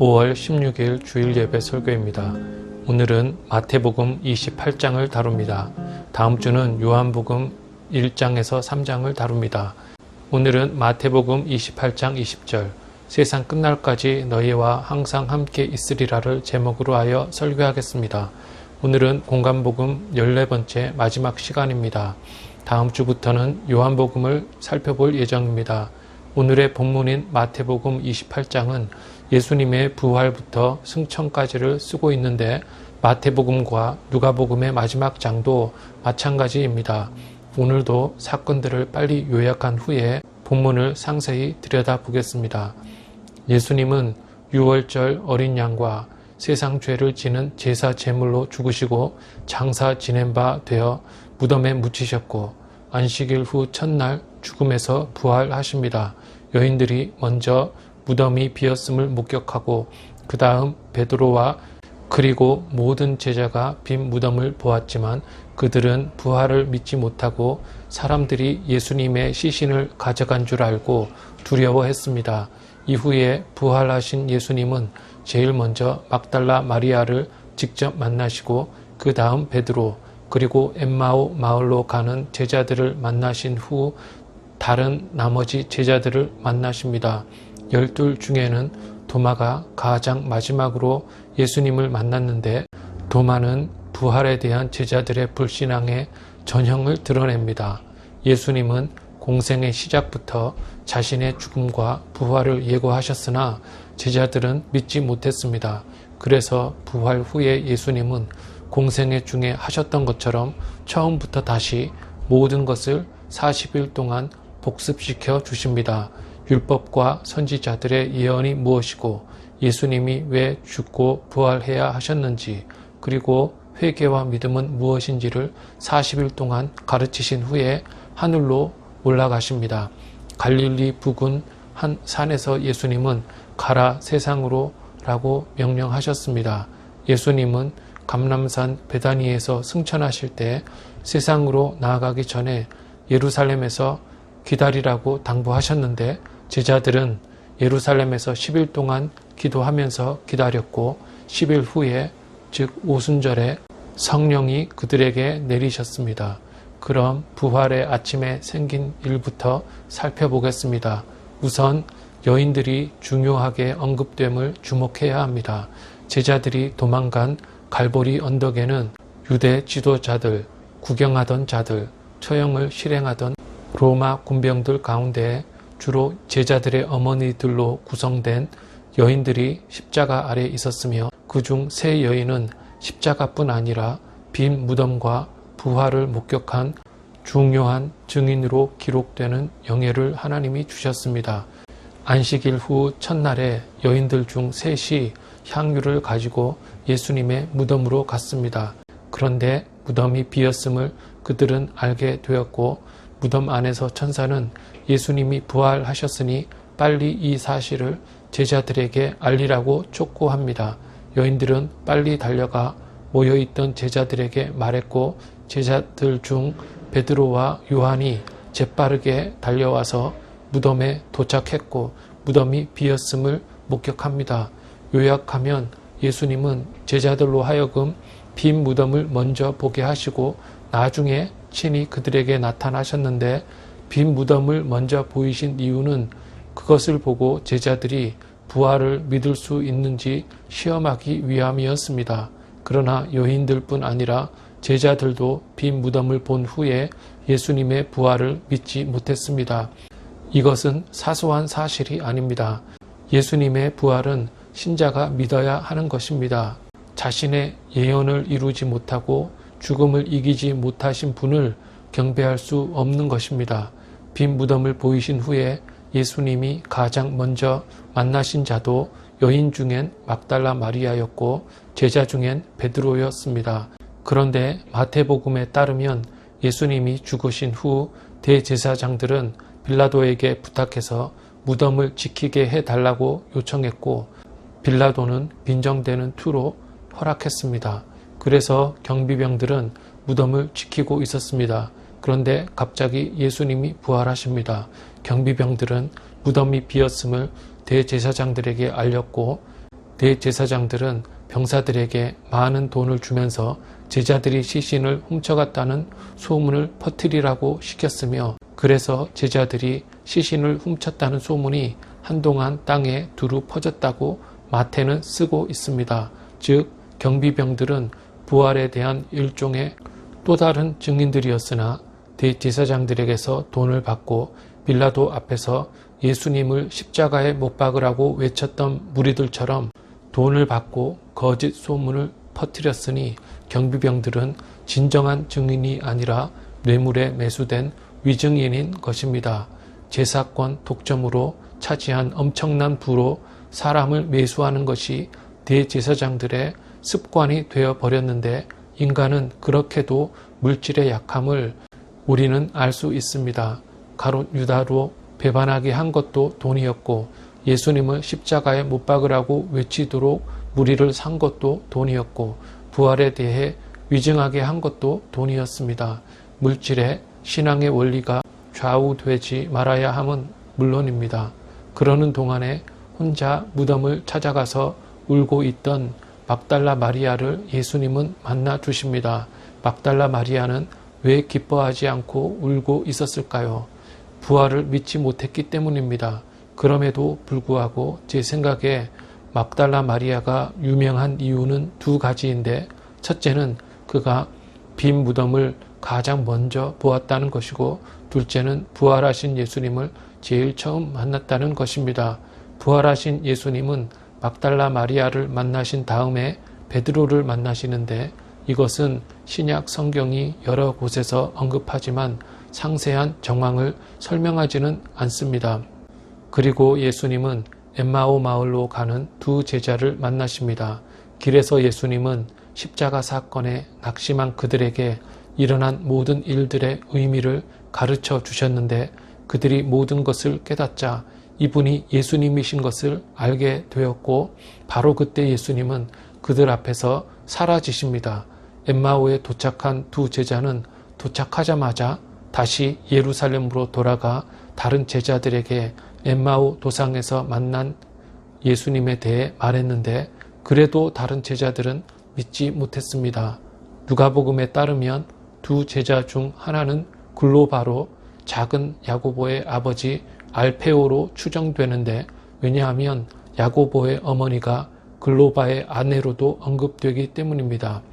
5월 16일 주일 예배 설교입니다. 오늘은 마태복음 28장을 다룹니다. 다음 주는 요한복음 1장에서 3장을 다룹니다. 오늘은 마태복음 28장 20절 세상 끝날까지 너희와 항상 함께 있으리라를 제목으로 하여 설교하겠습니다. 오늘은 공간복음 14번째 마지막 시간입니다. 다음 주부터는 요한복음을 살펴볼 예정입니다. 오늘의 본문인 마태복음 28장은 예수님의 부활부터 승천까지를 쓰고 있는데 마태복음과 누가복음의 마지막 장도 마찬가지입니다. 오늘도 사건들을 빨리 요약한 후에 본문을 상세히 들여다보겠습니다. 예수님은 유월절 어린 양과 세상 죄를 지는 제사 제물로 죽으시고 장사 지낸 바 되어 무덤에 묻히셨고 안식일 후 첫날 죽음에서 부활하십니다. 여인들이 먼저 무덤이 비었음을 목격하고 그 다음 베드로와 그리고 모든 제자가 빈 무덤을 보았지만 그들은 부활을 믿지 못하고 사람들이 예수님의 시신을 가져간 줄 알고 두려워했습니다. 이후에 부활하신 예수님은 제일 먼저 막달라 마리아를 직접 만나시고 그 다음 베드로 그리고 엠마오 마을로 가는 제자들을 만나신 후 다른 나머지 제자들을 만나십니다. 12 중에는 도마가 가장 마지막으로 예수님을 만났는데 도마는 부활에 대한 제자들의 불신앙의 전형을 드러냅니다. 예수님은 공생의 시작부터 자신의 죽음과 부활을 예고하셨으나 제자들은 믿지 못했습니다. 그래서 부활 후에 예수님은 공생애 중에 하셨던 것처럼 처음부터 다시 모든 것을 40일 동안 복습시켜 주십니다. 율법과 선지자들의 예언이 무엇이고 예수님이 왜 죽고 부활해야 하셨는지 그리고 회개와 믿음은 무엇인지를 40일 동안 가르치신 후에 하늘로 올라가십니다. 갈릴리 북은 한 산에서 예수님은 가라 세상으로 라고 명령하셨습니다. 예수님은 감람산 베다니에서 승천하실 때 세상으로 나아가기 전에 예루살렘에서 기다리라고 당부하셨는데 제자들은 예루살렘에서 10일 동안 기도하면서 기다렸고 10일 후에 즉 오순절에 성령이 그들에게 내리셨습니다. 그럼 부활의 아침에 생긴 일부터 살펴보겠습니다. 우선 여인들이 중요하게 언급됨을 주목해야 합니다. 제자들이 도망간 갈보리 언덕에는 유대 지도자들, 구경하던 자들, 처형을 실행하던 로마 군병들 가운데 주로 제자들의 어머니들로 구성된 여인들이 십자가 아래 있었으며 그중 3 여인은 십자가뿐 아니라 빈 무덤과 부활을 목격한 중요한 증인으로 기록되는 영예를 하나님이 주셨습니다. 안식일 후 첫날에 여인들 중 3이 향유를 가지고 예수님의 무덤으로 갔습니다. 그런데 무덤이 비었음을 그들은 알게 되었고 무덤 안에서 천사는 예수님이 부활하셨으니 빨리 이 사실을 제자들에게 알리라고 촉구합니다. 여인들은 빨리 달려가 모여있던 제자들에게 말했고 제자들 중 베드로와 요한이 재빠르게 달려와서 무덤에 도착했고 무덤이 비었음을 목격합니다. 요약하면 예수님은 제자들로 하여금 빈 무덤을 먼저 보게 하시고 나중에 친히 그들에게 나타나셨는데 빈 무덤을 먼저 보이신 이유는 그것을 보고 제자들이 부활을 믿을 수 있는지 시험하기 위함이었습니다. 그러나 여인들뿐 아니라 제자들도 빈 무덤을 본 후에 예수님의 부활을 믿지 못했습니다. 이것은 사소한 사실이 아닙니다. 예수님의 부활은 신자가 믿어야 하는 것입니다. 자신의 예언을 이루지 못하고 죽음을 이기지 못하신 분을 경배할 수 없는 것입니다. 빈 무덤을 보이신 후에 예수님이 가장 먼저 만나신 자도 여인 중엔 막달라 마리아였고 제자 중엔 베드로였습니다. 그런데 마태복음에 따르면 예수님이 죽으신 후 대제사장들은 빌라도에게 부탁해서 무덤을 지키게 해달라고 요청했고 빌라도는 빈정되는 투로 허락했습니다. 그래서 경비병들은 무덤을 지키고 있었습니다. 그런데 갑자기 예수님이 부활하십니다. 경비병들은 무덤이 비었음을 대제사장들에게 알렸고 대제사장들은 병사들에게 많은 돈을 주면서 제자들이 시신을 훔쳐갔다는 소문을 퍼뜨리라고 시켰으며, 그래서 제자들이 시신을 훔쳤다는 소문이 한동안 땅에 두루 퍼졌다고 마태는 쓰고 있습니다. 즉 경비병들은 부활에 대한 일종의 또 다른 증인들이었으나 대제사장들에게서 돈을 받고 빌라도 앞에서 예수님을 십자가에 못 박으라고 외쳤던 무리들처럼 돈을 받고 거짓 소문을 퍼뜨렸으니 경비병들은 진정한 증인이 아니라 뇌물에 매수된 위증인인 것입니다. 제사권 독점으로 차지한 엄청난 부로 사람을 매수하는 것이 대제사장들의 습관이 되어 버렸는데, 인간은 그렇게도 물질의 약함을 우리는 알 수 있습니다. 가룟 유다로 배반하게 한 것도 돈이었고, 예수님을 십자가에 못 박으라고 외치도록 무리를 산 것도 돈이었고, 부활에 대해 위증하게 한 것도 돈이었습니다. 물질의 신앙의 원리가 좌우되지 말아야 함은 물론입니다. 그러는 동안에 혼자 무덤을 찾아가서 울고 있던 막달라 마리아를 예수님은 만나 주십니다. 막달라 마리아는 왜 기뻐하지 않고 울고 있었을까요? 부활을 믿지 못했기 때문입니다. 그럼에도 불구하고 제 생각에 막달라 마리아가 유명한 이유는 두 가지인데, 첫째는 그가 빈 무덤을 가장 먼저 보았다는 것이고, 둘째는 부활하신 예수님을 제일 처음 만났다는 것입니다. 부활하신 예수님은 막달라 마리아를 만나신 다음에 베드로를 만나시는데, 이것은 신약 성경이 여러 곳에서 언급하지만 상세한 정황을 설명하지는 않습니다. 그리고 예수님은 엠마오 마을로 가는 두 제자를 만나십니다. 길에서 예수님은 십자가 사건에 낙심한 그들에게 일어난 모든 일들의 의미를 가르쳐 주셨는데, 그들이 모든 것을 깨닫자 이분이 예수님이신 것을 알게 되었고, 바로 그때 예수님은 그들 앞에서 사라지십니다. 엠마오에 도착한 두 제자는 도착하자마자 다시 예루살렘으로 돌아가 다른 제자들에게 엠마오 도상에서 만난 예수님에 대해 말했는데, 그래도 다른 제자들은 믿지 못했습니다. 누가복음에 따르면 두 제자 중 하나는 글로바로 작은 야고보의 아버지 알페오로 추정되는데, 왜냐하면 야고보의 어머니가 글로바의 아내로도 언급되기 때문입니다.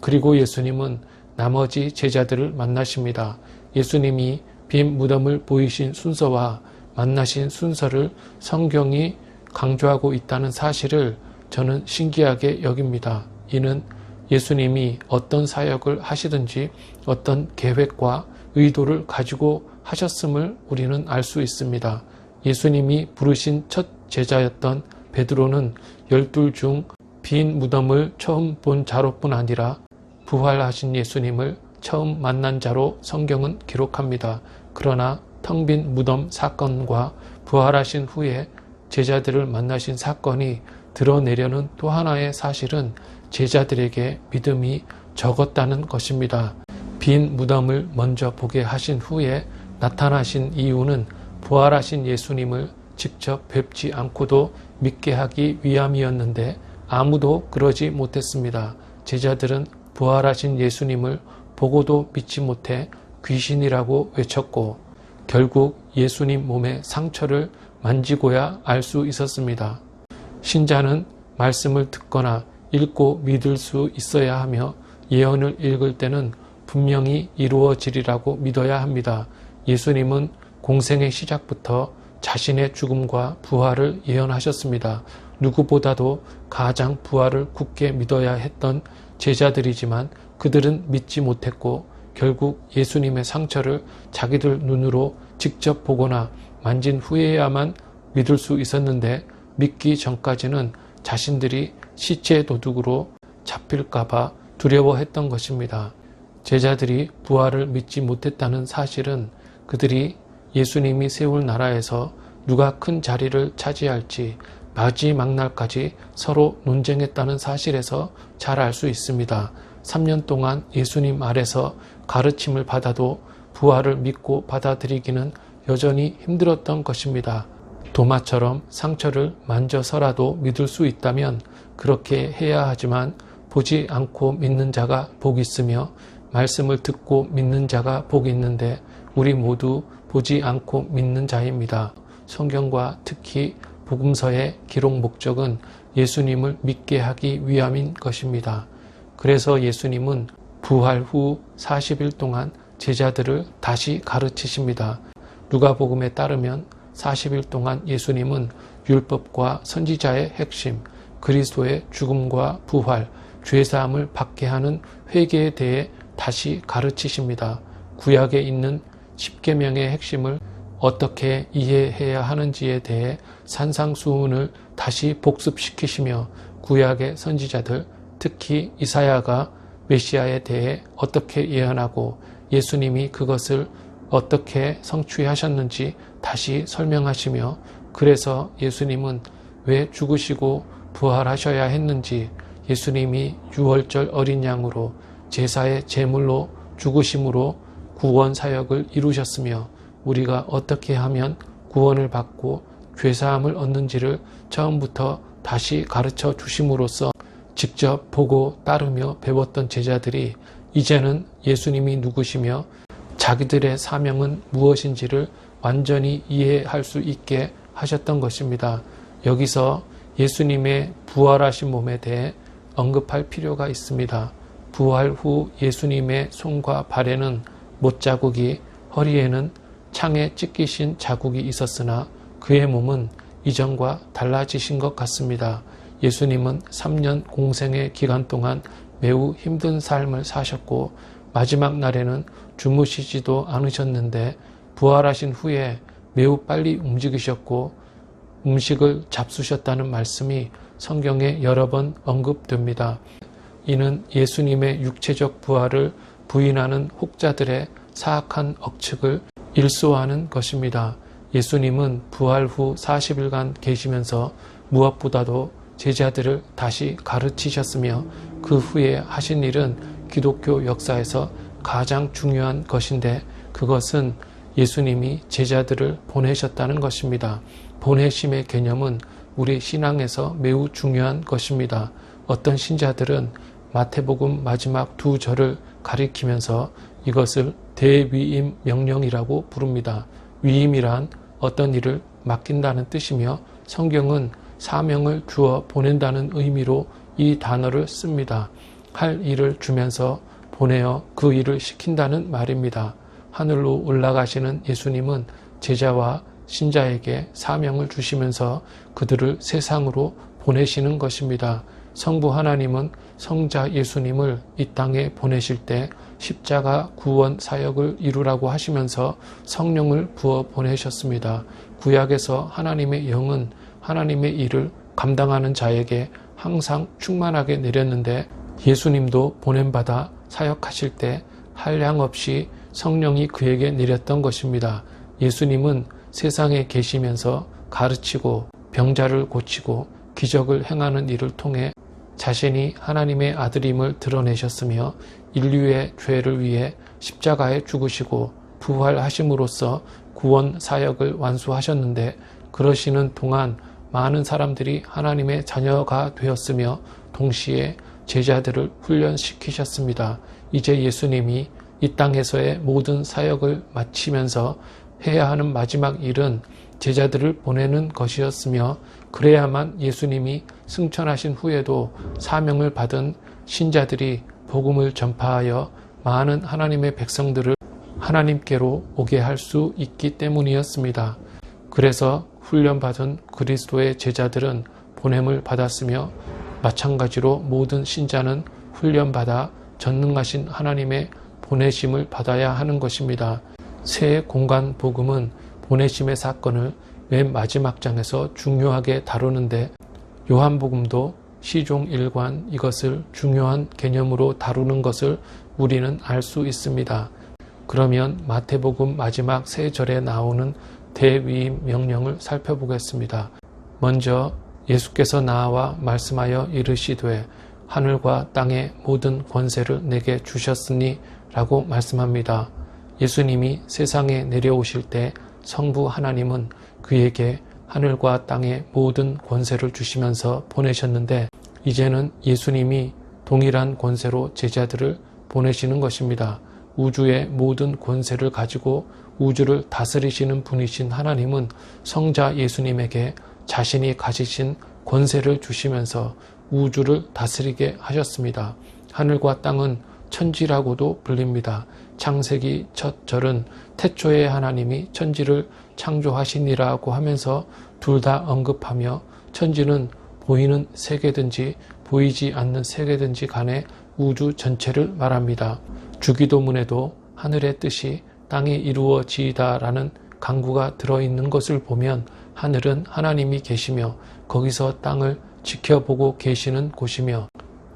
그리고 예수님은 나머지 제자들을 만나십니다. 예수님이 빈 무덤을 보이신 순서와 만나신 순서를 성경이 강조하고 있다는 사실을 저는 신기하게 여깁니다. 이는 예수님이 어떤 사역을 하시든지 어떤 계획과 의도를 가지고 하셨음을 우리는 알 수 있습니다. 예수님이 부르신 첫 제자였던 베드로는 12 중 빈 무덤을 처음 본 자로뿐 아니라 부활하신 예수님을 처음 만난 자로 성경은 기록합니다. 그러나 텅 빈 무덤 사건과 부활하신 후에 제자들을 만나신 사건이 드러내려는 또 하나의 사실은 제자들에게 믿음이 적었다는 것입니다. 빈 무덤을 먼저 보게 하신 후에 나타나신 이유는 부활하신 예수님을 직접 뵙지 않고도 믿게 하기 위함이었는데, 아무도 그러지 못했습니다. 제자들은 부활하신 예수님을 보고도 믿지 못해 귀신이라고 외쳤고, 결국 예수님 몸의 상처를 만지고야 알 수 있었습니다. 신자는 말씀을 듣거나 읽고 믿을 수 있어야 하며, 예언을 읽을 때는 분명히 이루어지리라고 믿어야 합니다. 예수님은 공생의 시작부터 자신의 죽음과 부활을 예언하셨습니다. 누구보다도 가장 부활을 굳게 믿어야 했던 제자들이지만 그들은 믿지 못했고, 결국 예수님의 상처를 자기들 눈으로 직접 보거나 만진 후에야만 믿을 수 있었는데, 믿기 전까지는 자신들이 시체 도둑으로 잡힐까봐 두려워했던 것입니다. 제자들이 부활을 믿지 못했다는 사실은 그들이 예수님이 세울 나라에서 누가 큰 자리를 차지할지 마지막 날까지 서로 논쟁했다는 사실에서 잘 알 수 있습니다. 3년 동안 예수님 아래서 가르침을 받아도 부활을 믿고 받아들이기는 여전히 힘들었던 것입니다. 도마처럼 상처를 만져서라도 믿을 수 있다면 그렇게 해야 하지만 보지 않고 믿는 자가 복이 있으며 말씀을 듣고 믿는 자가 복이 있는데 우리 모두 보지 않고 믿는 자입니다. 성경과 특히 복음서의 기록 목적은 예수님을 믿게 하기 위함인 것입니다. 그래서 예수님은 부활 후 40일 동안 제자들을 다시 가르치십니다. 누가복음에 따르면 40일 동안 예수님은 율법과 선지자의 핵심, 그리스도의 죽음과 부활, 죄사함을 받게 하는 회개에 대해 다시 가르치십니다. 구약에 있는 10계명의 핵심을 어떻게 이해해야 하는지에 대해 산상수훈을 다시 복습시키시며 구약의 선지자들, 특히 이사야가 메시아에 대해 어떻게 예언하고 예수님이 그것을 어떻게 성취하셨는지 다시 설명하시며 그래서 예수님은 왜 죽으시고 부활하셔야 했는지 예수님이 유월절 어린 양으로 제사의 제물로 죽으심으로 구원 사역을 이루셨으며 우리가 어떻게 하면 구원을 받고 죄사함을 얻는지를 처음부터 다시 가르쳐 주심으로써 직접 보고 따르며 배웠던 제자들이 이제는 예수님이 누구시며 자기들의 사명은 무엇인지를 완전히 이해할 수 있게 하셨던 것입니다. 여기서 예수님의 부활하신 몸에 대해 언급할 필요가 있습니다. 부활 후 예수님의 손과 발에는 못자국이, 허리에는 창에 찢기신 자국이 있었으나 그의 몸은 이전과 달라지신 것 같습니다. 예수님은 3년 공생의 기간 동안 매우 힘든 삶을 사셨고 마지막 날에는 주무시지도 않으셨는데 부활하신 후에 매우 빨리 움직이셨고 음식을 잡수셨다는 말씀이 성경에 여러 번 언급됩니다. 이는 예수님의 육체적 부활을 부인하는 혹자들의 사악한 억측을 일소하는 것입니다. 예수님은 부활 후 40일간 계시면서 무엇보다도 제자들을 다시 가르치셨으며 그 후에 하신 일은 기독교 역사에서 가장 중요한 것인데 그것은 예수님이 제자들을 보내셨다는 것입니다. 보내심의 개념은 우리 신앙에서 매우 중요한 것입니다. 어떤 신자들은 마태복음 마지막 두 절을 가리키면서 이것을 대위임 명령이라고 부릅니다. 위임이란 어떤 일을 맡긴다는 뜻이며 성경은 사명을 주어 보낸다는 의미로 이 단어를 씁니다. 할 일을 주면서 보내어 그 일을 시킨다는 말입니다. 하늘로 올라가시는 예수님은 제자와 신자에게 사명을 주시면서 그들을 세상으로 보내시는 것입니다. 성부 하나님은 성자 예수님을 이 땅에 보내실 때 십자가 구원 사역을 이루라고 하시면서 성령을 부어 보내셨습니다. 구약에서 하나님의 영은 하나님의 일을 감당하는 자에게 항상 충만하게 내렸는데 예수님도 보냄받아 사역하실 때 한량없이 성령이 그에게 내렸던 것입니다. 예수님은 세상에 계시면서 가르치고 병자를 고치고 기적을 행하는 일을 통해 자신이 하나님의 아들임을 드러내셨으며 인류의 죄를 위해 십자가에 죽으시고 부활하심으로써 구원 사역을 완수하셨는데 그러시는 동안 많은 사람들이 하나님의 자녀가 되었으며 동시에 제자들을 훈련시키셨습니다. 이제 예수님이 이 땅에서의 모든 사역을 마치면서 해야 하는 마지막 일은 제자들을 보내는 것이었으며 그래야만 예수님이 승천하신 후에도 사명을 받은 신자들이 복음을 전파하여 많은 하나님의 백성들을 하나님께로 오게 할 수 있기 때문이었습니다. 그래서 훈련받은 그리스도의 제자들은 보냄을 받았으며 마찬가지로 모든 신자는 훈련받아 전능하신 하나님의 보내심을 받아야 하는 것입니다. 새 공간 복음은 보내심의 사건을 맨 마지막 장에서 중요하게 다루는데 요한복음도 시종 1관 이것을 중요한 개념으로 다루는 것을 우리는 알 수 있습니다. 그러면 마태복음 마지막 세 절에 나오는 대위임 명령을 살펴보겠습니다. 먼저 예수께서 나와 말씀하여 이르시되 하늘과 땅의 모든 권세를 내게 주셨으니 라고 말씀합니다. 예수님이 세상에 내려오실 때 성부 하나님은 그에게 하늘과 땅의 모든 권세를 주시면서 보내셨는데 이제는 예수님이 동일한 권세로 제자들을 보내시는 것입니다. 우주의 모든 권세를 가지고 우주를 다스리시는 분이신 하나님은 성자 예수님에게 자신이 가지신 권세를 주시면서 우주를 다스리게 하셨습니다. 하늘과 땅은 천지라고도 불립니다. 창세기 첫 절은 태초에 하나님이 천지를 창조하시니라고 하면서 둘 다 언급하며 천지는 보이는 세계든지 보이지 않는 세계든지 간에 우주 전체를 말합니다. 주기도문에도 하늘의 뜻이 땅에 이루어지이다라는 강구가 들어있는 것을 보면 하늘은 하나님이 계시며 거기서 땅을 지켜보고 계시는 곳이며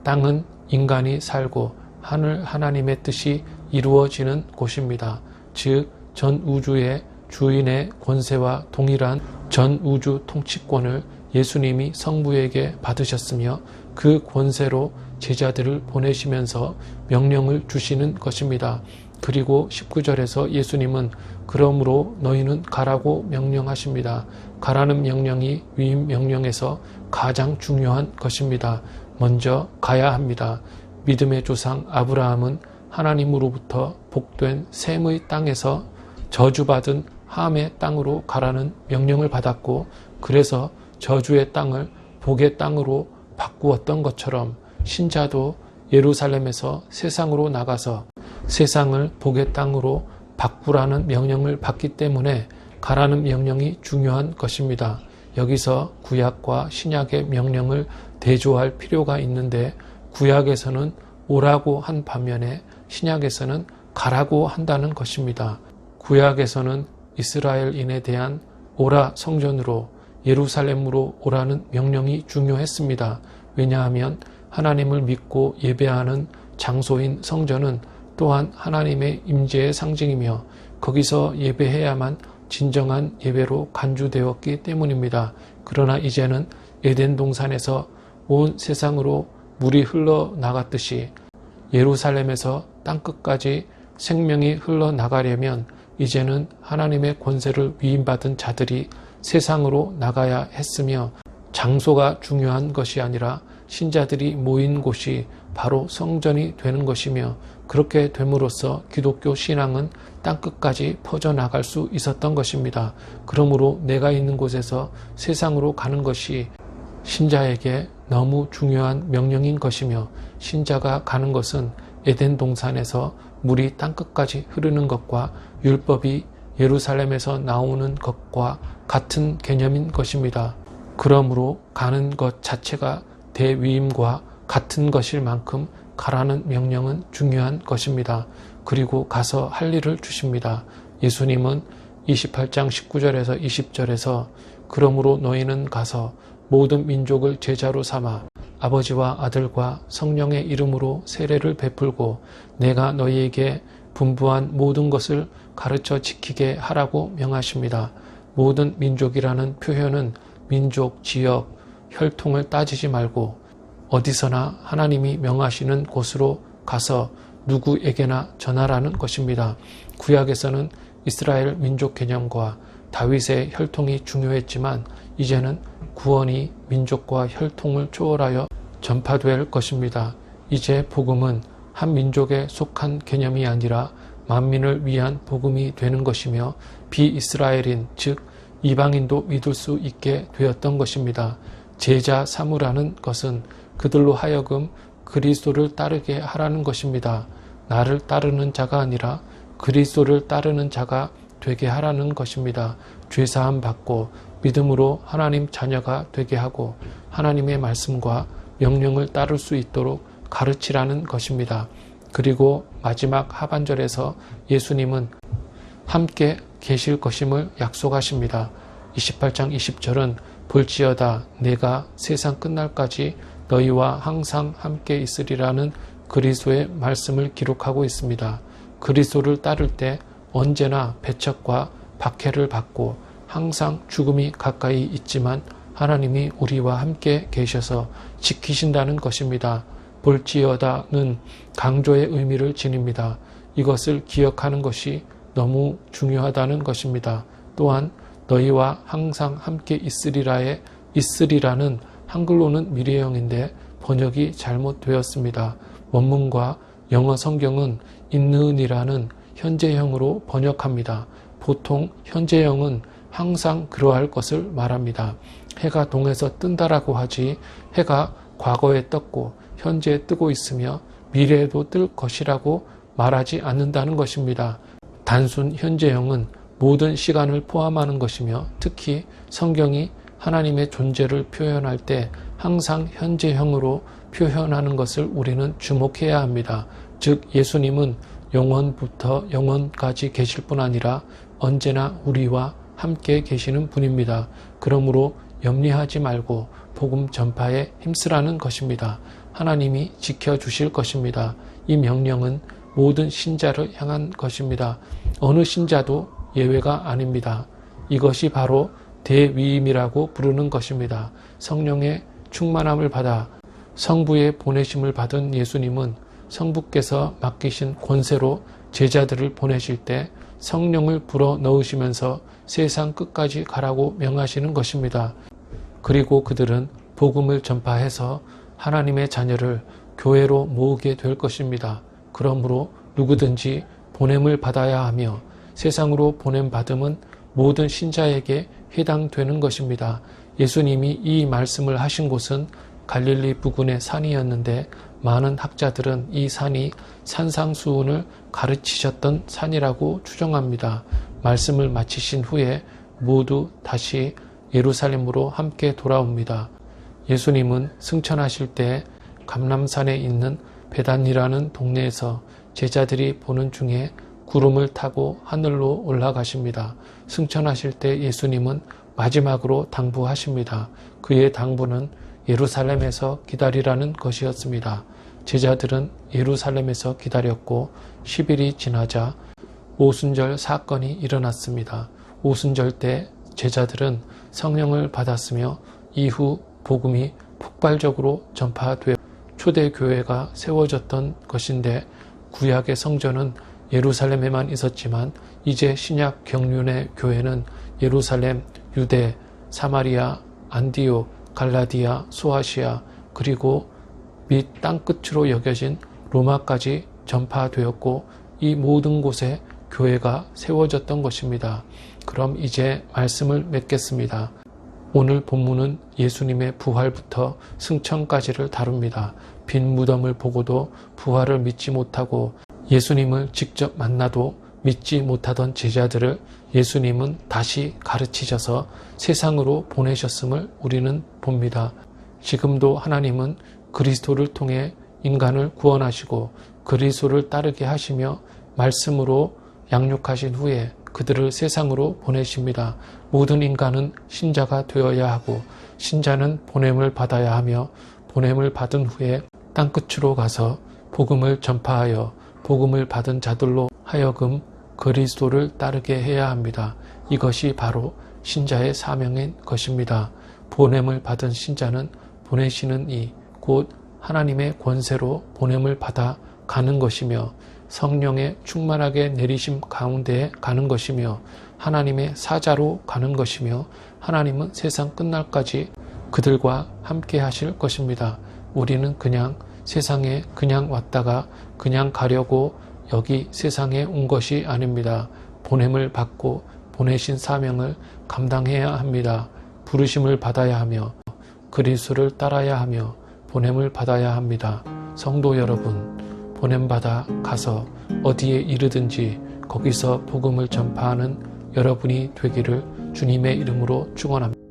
땅은 인간이 살고 하늘 하나님의 뜻이 이루어지는 곳입니다. 즉, 전 우주의 주인의 권세와 동일한 전 우주 통치권을 예수님이 성부에게 받으셨으며 그 권세로 제자들을 보내시면서 명령을 주시는 것입니다. 그리고 19절에서 예수님은 그러므로 너희는 가라고 명령하십니다. 가라는 명령이 위임 명령에서 가장 중요한 것입니다. 먼저 가야 합니다. 믿음의 조상 아브라함은 하나님으로부터 복된 셈의 땅에서 저주받은 함의 땅으로 가라는 명령을 받았고 그래서 저주의 땅을 복의 땅으로 바꾸었던 것처럼 신자도 예루살렘에서 세상으로 나가서 세상을 복의 땅으로 바꾸라는 명령을 받기 때문에 가라는 명령이 중요한 것입니다. 여기서 구약과 신약의 명령을 대조할 필요가 있는데 구약에서는 오라고 한 반면에 신약에서는 가라고 한다는 것입니다. 구약에서는 이스라엘인에 대한 오라 성전으로 예루살렘으로 오라는 명령이 중요했습니다. 왜냐하면 하나님을 믿고 예배하는 장소인 성전은 또한 하나님의 임재의 상징이며 거기서 예배해야만 진정한 예배로 간주되었기 때문입니다. 그러나 이제는 에덴 동산에서 온 세상으로 물이 흘러나갔듯이 예루살렘에서 땅끝까지 생명이 흘러나가려면 이제는 하나님의 권세를 위임받은 자들이 세상으로 나가야 했으며 장소가 중요한 것이 아니라 신자들이 모인 곳이 바로 성전이 되는 것이며 그렇게 됨으로써 기독교 신앙은 땅끝까지 퍼져나갈 수 있었던 것입니다. 그러므로 내가 있는 곳에서 세상으로 가는 것이 신자에게 너무 중요한 명령인 것이며 신자가 가는 것은 에덴 동산에서 물이 땅끝까지 흐르는 것과 율법이 예루살렘에서 나오는 것과 같은 개념인 것입니다. 그러므로 가는 것 자체가 대위임과 같은 것일 만큼 가라는 명령은 중요한 것입니다. 그리고 가서 할 일을 주십니다. 예수님은 28장 19절에서 20절에서 그러므로 너희는 가서 모든 민족을 제자로 삼아 아버지와 아들과 성령의 이름으로 세례를 베풀고 내가 너희에게 분부한 모든 것을 가르쳐 지키게 하라고 명하십니다. 모든 민족이라는 표현은 민족, 지역, 혈통을 따지지 말고 어디서나 하나님이 명하시는 곳으로 가서 누구에게나 전하라는 것입니다. 구약에서는 이스라엘 민족 개념과 다윗의 혈통이 중요했지만 이제는 구원이 민족과 혈통을 초월하여 전파될 것입니다. 이제 복음은 한 민족에 속한 개념이 아니라 만민을 위한 복음이 되는 것이며 비이스라엘인 즉 이방인도 믿을 수 있게 되었던 것입니다. 제자 삼으라는 것은 그들로 하여금 그리스도를 따르게 하라는 것입니다. 나를 따르는 자가 아니라 그리스도를 따르는 자가 되게 하라는 것입니다. 죄사함 받고 믿음으로 하나님 자녀가 되게 하고 하나님의 말씀과 명령을 따를 수 있도록 가르치라는 것입니다. 그리고 마지막 하반절에서 예수님은 함께 계실 것임을 약속하십니다. 28장 20절은 볼지어다 내가 세상 끝날까지 너희와 항상 함께 있으리라는 그리스도의 말씀을 기록하고 있습니다. 그리스도를 따를 때 언제나 배척과 박해를 받고 항상 죽음이 가까이 있지만 하나님이 우리와 함께 계셔서 지키신다는 것입니다. 볼지어다는 강조의 의미를 지닙니다. 이것을 기억하는 것이 너무 중요하다는 것입니다. 또한 너희와 항상 함께 있으리라의 있으리라는 한글로는 미래형인데 번역이 잘못되었습니다. 원문과 영어 성경은 있느니라는 현재형으로 번역합니다. 보통 현재형은 항상 그러할 것을 말합니다. 해가 동에서 뜬다라고 하지 해가 과거에 떴고 현재에 뜨고 있으며 미래에도 뜰 것이라고 말하지 않는다는 것입니다. 단순 현재형은 모든 시간을 포함하는 것이며 특히 성경이 하나님의 존재를 표현할 때 항상 현재형으로 표현하는 것을 우리는 주목해야 합니다. 즉 예수님은 영원부터 영원까지 계실 뿐 아니라 언제나 우리와 함께 계시는 분입니다. 그러므로 염려하지 말고 복음 전파에 힘쓰라는 것입니다. 하나님이 지켜주실 것입니다. 이 명령은 모든 신자를 향한 것입니다. 어느 신자도 예외가 아닙니다. 이것이 바로 대위임이라고 부르는 것입니다. 성령의 충만함을 받아 성부의 보내심을 받은 예수님은 성부께서 맡기신 권세로 제자들을 보내실 때 성령을 불어 넣으시면서 세상 끝까지 가라고 명하시는 것입니다. 그리고 그들은 복음을 전파해서 하나님의 자녀를 교회로 모으게 될 것입니다. 그러므로 누구든지 보냄을 받아야 하며 세상으로 보냄받음은 모든 신자에게 해당되는 것입니다. 예수님이 이 말씀을 하신 곳은 갈릴리 부근의 산이었는데 많은 학자들은 이 산이 산상수훈을 가르치셨던 산이라고 추정합니다. 말씀을 마치신 후에 모두 다시 예루살렘으로 함께 돌아옵니다. 예수님은 승천하실 때 감람산에 있는 베단이라는 동네에서 제자들이 보는 중에 구름을 타고 하늘로 올라가십니다. 승천하실 때 예수님은 마지막으로 당부하십니다. 그의 당부는 예루살렘에서 기다리라는 것이었습니다. 제자들은 예루살렘에서 기다렸고 10일이 지나자 오순절 사건이 일어났습니다. 오순절 때 제자들은 성령을 받았으며 이후 복음이 폭발적으로 전파되어 초대교회가 세워졌던 것인데 구약의 성전은 예루살렘에만 있었지만 이제 신약 경륜의 교회는 예루살렘, 유대, 사마리아, 안디옥, 갈라디아, 소아시아 그리고 및 땅끝으로 여겨진 로마까지 전파되었고 이 모든 곳에 교회가 세워졌던 것입니다. 그럼 이제 말씀을 맺겠습니다. 오늘 본문은 예수님의 부활부터 승천까지를 다룹니다. 빈 무덤을 보고도 부활을 믿지 못하고 예수님을 직접 만나도 믿지 못하던 제자들을 예수님은 다시 가르치셔서 세상으로 보내셨음을 우리는 봅니다. 지금도 하나님은 그리스도를 통해 인간을 구원하시고 그리스도를 따르게 하시며 말씀으로 양육하신 후에 그들을 세상으로 보내십니다. 모든 인간은 신자가 되어야 하고 신자는 보냄을 받아야 하며 보냄을 받은 후에 땅끝으로 가서 복음을 전파하여 복음을 받은 자들로 하여금 그리스도를 따르게 해야 합니다. 이것이 바로 신자의 사명인 것입니다. 보냄을 받은 신자는 보내시는 이 곧 하나님의 권세로 보냄을 받아 가는 것이며 성령의 충만하게 내리심 가운데에 가는 것이며 하나님의 사자로 가는 것이며 하나님은 세상 끝날까지 그들과 함께 하실 것입니다. 우리는 그냥 세상에 그냥 왔다가 그냥 가려고 여기 세상에 온 것이 아닙니다. 보냄을 받고 보내신 사명을 감당해야 합니다. 부르심을 받아야 하며 그리스도를 따라야 하며 보냄을 받아야 합니다. 성도 여러분, 보냄받아 가서 어디에 이르든지 거기서 복음을 전파하는 여러분이 되기를 주님의 이름으로 축원합니다.